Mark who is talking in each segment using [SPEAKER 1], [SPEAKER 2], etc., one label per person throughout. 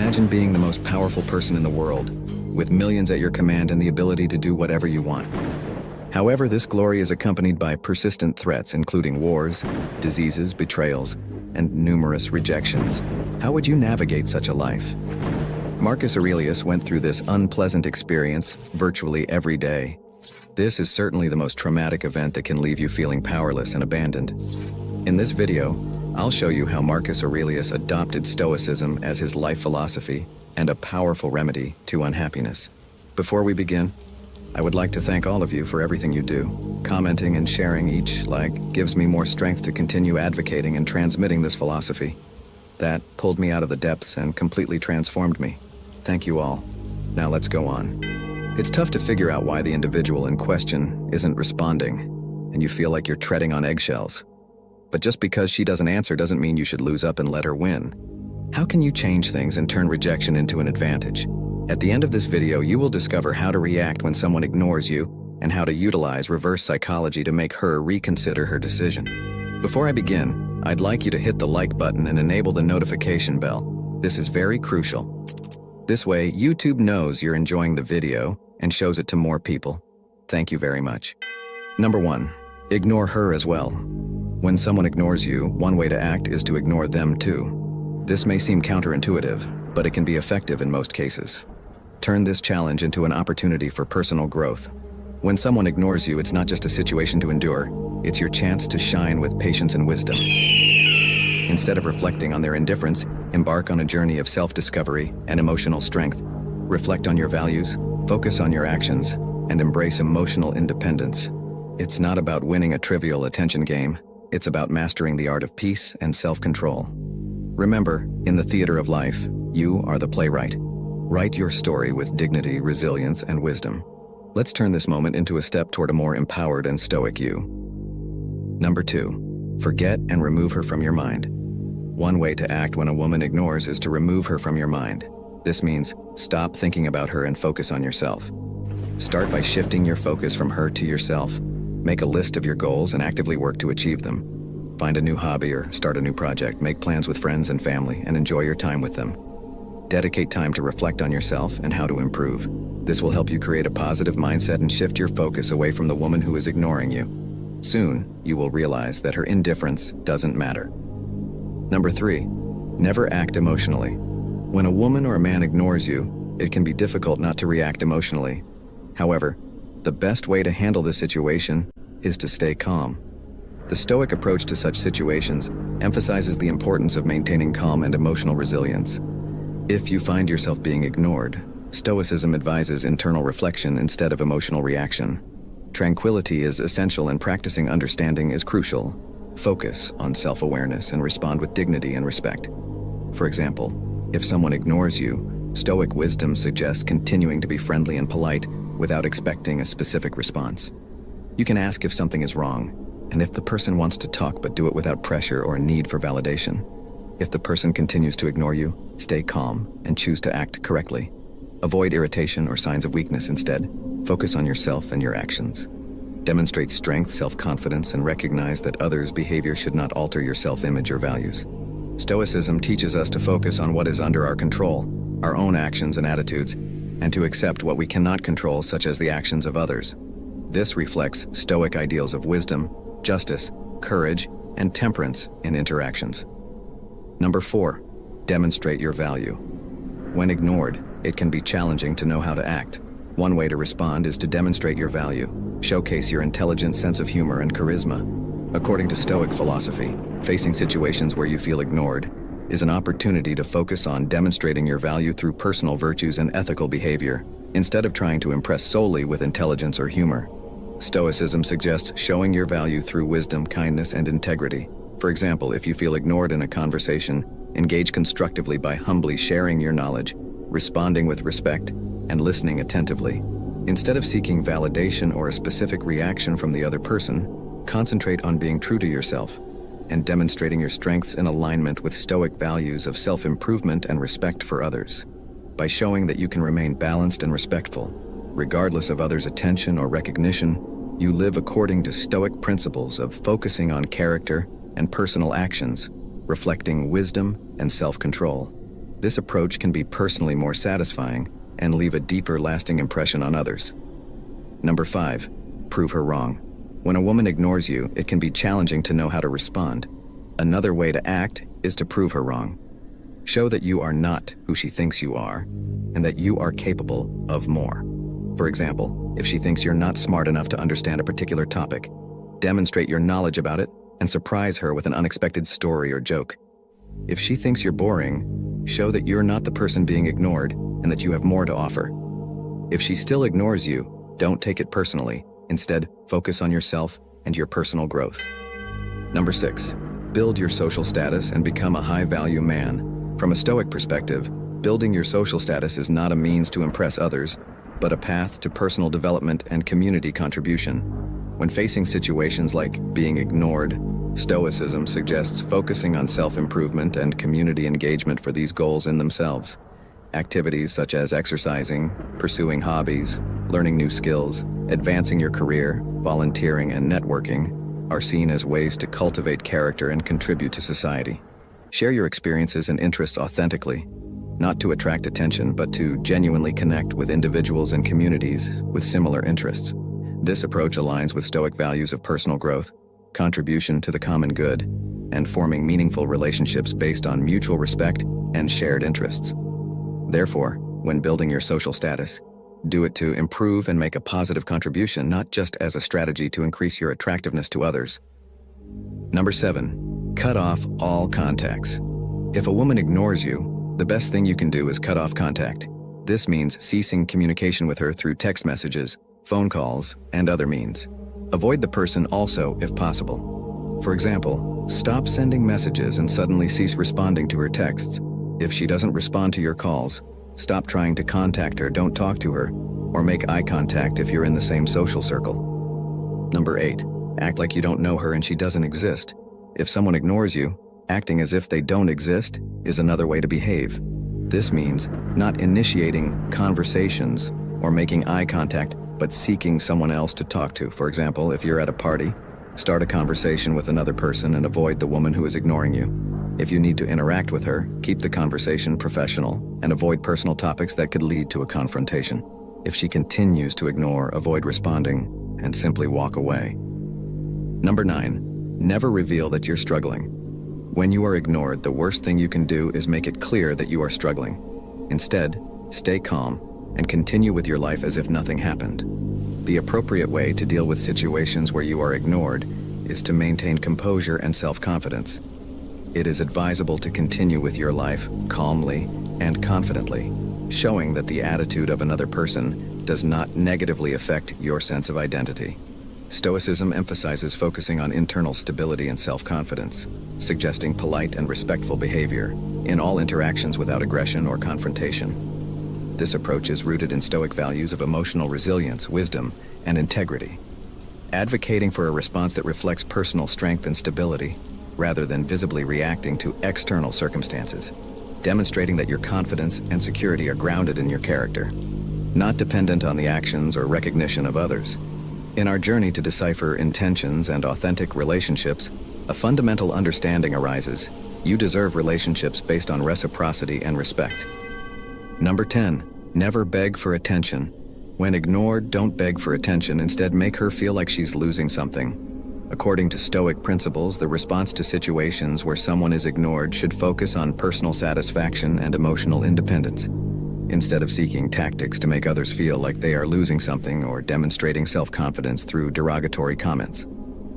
[SPEAKER 1] Imagine being the most powerful person in the world, with millions at your command and the ability to do whatever you want. However, this glory is accompanied by persistent threats, including wars, diseases, betrayals, and numerous rejections. How would you navigate such a life? Marcus Aurelius went through this unpleasant experience virtually every day. This is certainly the most traumatic event that can leave you feeling powerless and abandoned. In this video, I'll show you how Marcus Aurelius adopted Stoicism as his life philosophy and a powerful remedy to unhappiness. Before we begin, I would like to thank all of you for everything you do. Commenting and sharing each like gives me more strength to continue advocating and transmitting this philosophy. That pulled me out of the depths and completely transformed me. Thank you all. Now let's go on. It's tough to figure out why the individual in question isn't responding, and you feel like you're treading on eggshells. But just because she doesn't answer doesn't mean you should lose up and let her win. How can you change things and turn rejection into an advantage? At the end of this video, you will discover how to react when someone ignores you and how to utilize reverse psychology to make her reconsider her decision. Before I begin, I'd like you to hit the like button and enable the notification bell. This is very crucial. This way, YouTube knows you're enjoying the video and shows it to more people. Thank you very much. Number 1, ignore her as well. When someone ignores you, one way to act is to ignore them too. This may seem counterintuitive, but it can be effective in most cases. Turn this challenge into an opportunity for personal growth. When someone ignores you, it's not just a situation to endure, it's your chance to shine with patience and wisdom. Instead of reflecting on their indifference, embark on a journey of self-discovery and emotional strength. Reflect on your values, focus on your actions, and embrace emotional independence. It's not about winning a trivial attention game, it's about mastering the art of peace and self-control. Remember, in the theater of life, you are the playwright. Write your story with dignity, resilience, and wisdom. Let's turn this moment into a step toward a more empowered and stoic you. Number 2, forget and remove her from your mind. One way to act when a woman ignores is to remove her from your mind. This means stop thinking about her and focus on yourself. Start by shifting your focus from her to yourself. Make a list of your goals and actively work to achieve them. Find a new hobby or start a new project. Make plans with friends and family and enjoy your time with them. Dedicate time to reflect on yourself and how to improve. This will help you create a positive mindset and shift your focus away from the woman who is ignoring you. Soon, you will realize that her indifference doesn't matter. Number 3, never act emotionally. When a woman or a man ignores you, it can be difficult not to react emotionally. However, the best way to handle this situation is to stay calm. The Stoic approach to such situations emphasizes the importance of maintaining calm and emotional resilience. If you find yourself being ignored, Stoicism advises internal reflection instead of emotional reaction. Tranquility is essential and practicing understanding is crucial. Focus on self-awareness and respond with dignity and respect. For example, if someone ignores you, Stoic wisdom suggests continuing to be friendly and polite without expecting a specific response. You can ask if something is wrong, and if the person wants to talk, but do it without pressure or need for validation. If the person continues to ignore you, stay calm and choose to act correctly. Avoid irritation or signs of weakness instead. Focus on yourself and your actions. Demonstrate strength, self-confidence, and recognize that others' behavior should not alter your self-image or values. Stoicism teaches us to focus on what is under our control, our own actions and attitudes, and to accept what we cannot control, such as the actions of others. This reflects Stoic ideals of wisdom, justice, courage, and temperance in interactions. Number 4, demonstrate your value. When ignored, it can be challenging to know how to act. One way to respond is to demonstrate your value. Showcase your intelligent sense of humor and charisma. According to Stoic philosophy, facing situations where you feel ignored is an opportunity to focus on demonstrating your value through personal virtues and ethical behavior, instead of trying to impress solely with intelligence or humor. Stoicism suggests showing your value through wisdom, kindness, and integrity. For example, if you feel ignored in a conversation, engage constructively by humbly sharing your knowledge, responding with respect, and listening attentively. Instead of seeking validation or a specific reaction from the other person, concentrate on being true to yourself and demonstrating your strengths in alignment with Stoic values of self-improvement and respect for others. By showing that you can remain balanced and respectful, regardless of others' attention or recognition, you live according to Stoic principles of focusing on character and personal actions, reflecting wisdom and self-control. This approach can be personally more satisfying and leave a deeper, lasting impression on others. Number 5, prove her wrong. When a woman ignores you, it can be challenging to know how to respond. Another way to act is to prove her wrong. Show that you are not who she thinks you are, and that you are capable of more. For example, if she thinks you're not smart enough to understand a particular topic, demonstrate your knowledge about it and surprise her with an unexpected story or joke. If she thinks you're boring, show that you're not the person being ignored and that you have more to offer. If she still ignores you, don't take it personally. Instead, focus on yourself and your personal growth. Number 6, build your social status and become a high-value man. From a Stoic perspective, building your social status is not a means to impress others, but a path to personal development and community contribution. When facing situations like being ignored, Stoicism suggests focusing on self-improvement and community engagement for these goals in themselves. Activities such as exercising, pursuing hobbies, learning new skills, advancing your career, volunteering, and networking are seen as ways to cultivate character and contribute to society. Share your experiences and interests authentically, not to attract attention, but to genuinely connect with individuals and communities with similar interests. This approach aligns with Stoic values of personal growth, contribution to the common good, and forming meaningful relationships based on mutual respect and shared interests. Therefore, when building your social status, do it to improve and make a positive contribution, not just as a strategy to increase your attractiveness to others. Number 7, cut off all contacts. If a woman ignores you, the best thing you can do is cut off contact. This means ceasing communication with her through text messages, phone calls, and other means. Avoid the person also if possible. For example, stop sending messages and suddenly cease responding to her texts. If she doesn't respond to your calls, stop trying to contact her, don't talk to her, or make eye contact if you're in the same social circle. Number 8, act like you don't know her and she doesn't exist. If someone ignores you, acting as if they don't exist is another way to behave. This means not initiating conversations or making eye contact, but seeking someone else to talk to. For example, if you're at a party, start a conversation with another person and avoid the woman who is ignoring you. If you need to interact with her, keep the conversation professional and avoid personal topics that could lead to a confrontation. If she continues to ignore, avoid responding and simply walk away. Number 9, never reveal that you're struggling. When you are ignored, the worst thing you can do is make it clear that you are struggling. Instead, stay calm and continue with your life as if nothing happened. The appropriate way to deal with situations where you are ignored is to maintain composure and self-confidence. It is advisable to continue with your life calmly and confidently, showing that the attitude of another person does not negatively affect your sense of identity. Stoicism emphasizes focusing on internal stability and self-confidence, suggesting polite and respectful behavior in all interactions without aggression or confrontation. This approach is rooted in Stoic values of emotional resilience, wisdom, and integrity, advocating for a response that reflects personal strength and stability, rather than visibly reacting to external circumstances, demonstrating that your confidence and security are grounded in your character, not dependent on the actions or recognition of others. In our journey to decipher intentions and authentic relationships, a fundamental understanding arises. You deserve relationships based on reciprocity and respect. Number 10, never beg for attention. When ignored, don't beg for attention. Instead, make her feel like she's losing something. According to Stoic principles, the response to situations where someone is ignored should focus on personal satisfaction and emotional independence, instead of seeking tactics to make others feel like they are losing something or demonstrating self-confidence through derogatory comments.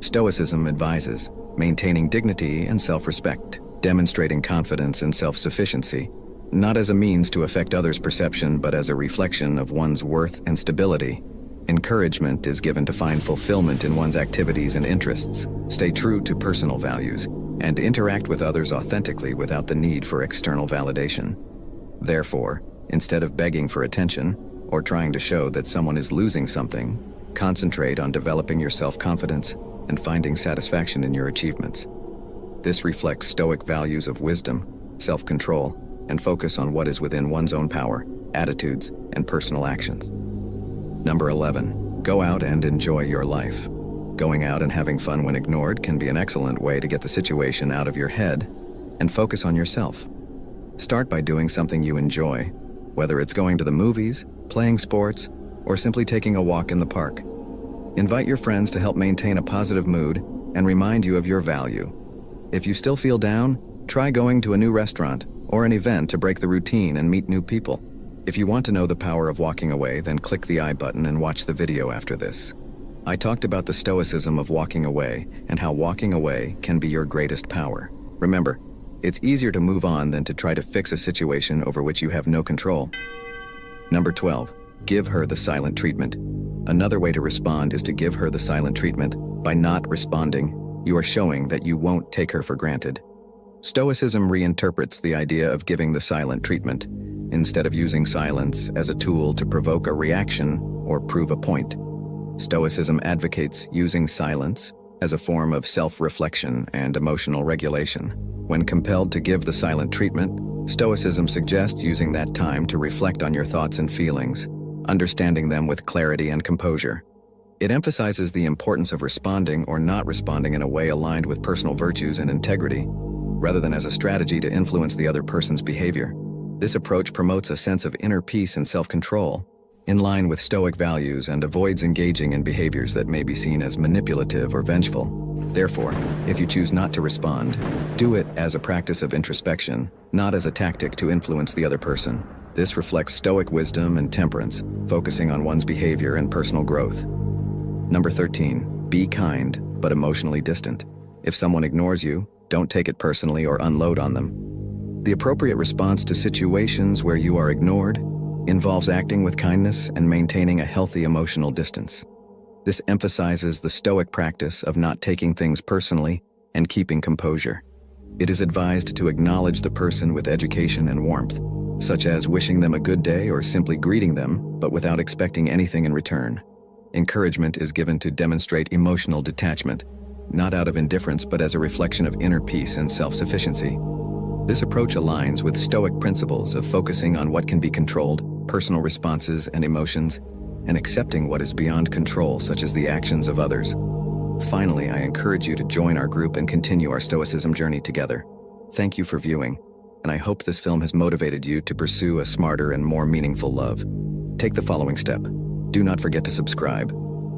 [SPEAKER 1] Stoicism advises maintaining dignity and self-respect, demonstrating confidence and self-sufficiency, not as a means to affect others' perception, but as a reflection of one's worth and stability. Encouragement is given to find fulfillment in one's activities and interests, stay true to personal values, and interact with others authentically without the need for external validation. Therefore, instead of begging for attention or trying to show that someone is losing something, concentrate on developing your self-confidence and finding satisfaction in your achievements. This reflects Stoic values of wisdom, self-control, and focus on what is within one's own power, attitudes, and personal actions. Number 11, go out and enjoy your life. Going out and having fun when ignored can be an excellent way to get the situation out of your head and focus on yourself. Start by doing something you enjoy, whether it's going to the movies, playing sports, or simply taking a walk in the park. Invite your friends to help maintain a positive mood and remind you of your value. If you still feel down, try going to a new restaurant or an event to break the routine and meet new people. If you want to know the power of walking away, then click the I button and watch the video after this. I talked about the stoicism of walking away and how walking away can be your greatest power. Remember, it's easier to move on than to try to fix a situation over which you have no control. Number 12, give her the silent treatment. Another way to respond is to give her the silent treatment. By not responding, you are showing that you won't take her for granted. Stoicism reinterprets the idea of giving the silent treatment, instead of using silence as a tool to provoke a reaction or prove a point. Stoicism advocates using silence as a form of self-reflection and emotional regulation. When compelled to give the silent treatment, Stoicism suggests using that time to reflect on your thoughts and feelings, understanding them with clarity and composure. It emphasizes the importance of responding or not responding in a way aligned with personal virtues and integrity, rather than as a strategy to influence the other person's behavior. This approach promotes a sense of inner peace and self-control, in line with Stoic values, and avoids engaging in behaviors that may be seen as manipulative or vengeful. Therefore, if you choose not to respond, do it as a practice of introspection, not as a tactic to influence the other person. This reflects Stoic wisdom and temperance, focusing on one's behavior and personal growth. Number 13, be kind, but emotionally distant. If someone ignores you, don't take it personally or unload on them. The appropriate response to situations where you are ignored involves acting with kindness and maintaining a healthy emotional distance. This emphasizes the Stoic practice of not taking things personally and keeping composure. It is advised to acknowledge the person with education and warmth, such as wishing them a good day or simply greeting them, but without expecting anything in return. Encouragement is given to demonstrate emotional detachment, not out of indifference but as a reflection of inner peace and self-sufficiency. This approach aligns with Stoic principles of focusing on what can be controlled, personal responses and emotions, and accepting what is beyond control, such as the actions of others. Finally, I encourage you to join our group and continue our Stoicism journey together. Thank you for viewing, and I hope this film has motivated you to pursue a smarter and more meaningful love. Take the following step. Do not forget to subscribe,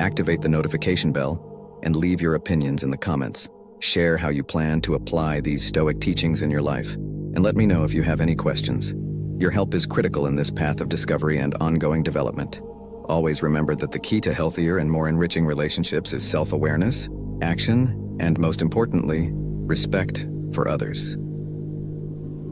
[SPEAKER 1] activate the notification bell, and leave your opinions in the comments. Share how you plan to apply these Stoic teachings in your life, and let me know if you have any questions. Your help is critical in this path of discovery and ongoing development. Always remember that the key to healthier and more enriching relationships is self-awareness, action, and most importantly, respect for others.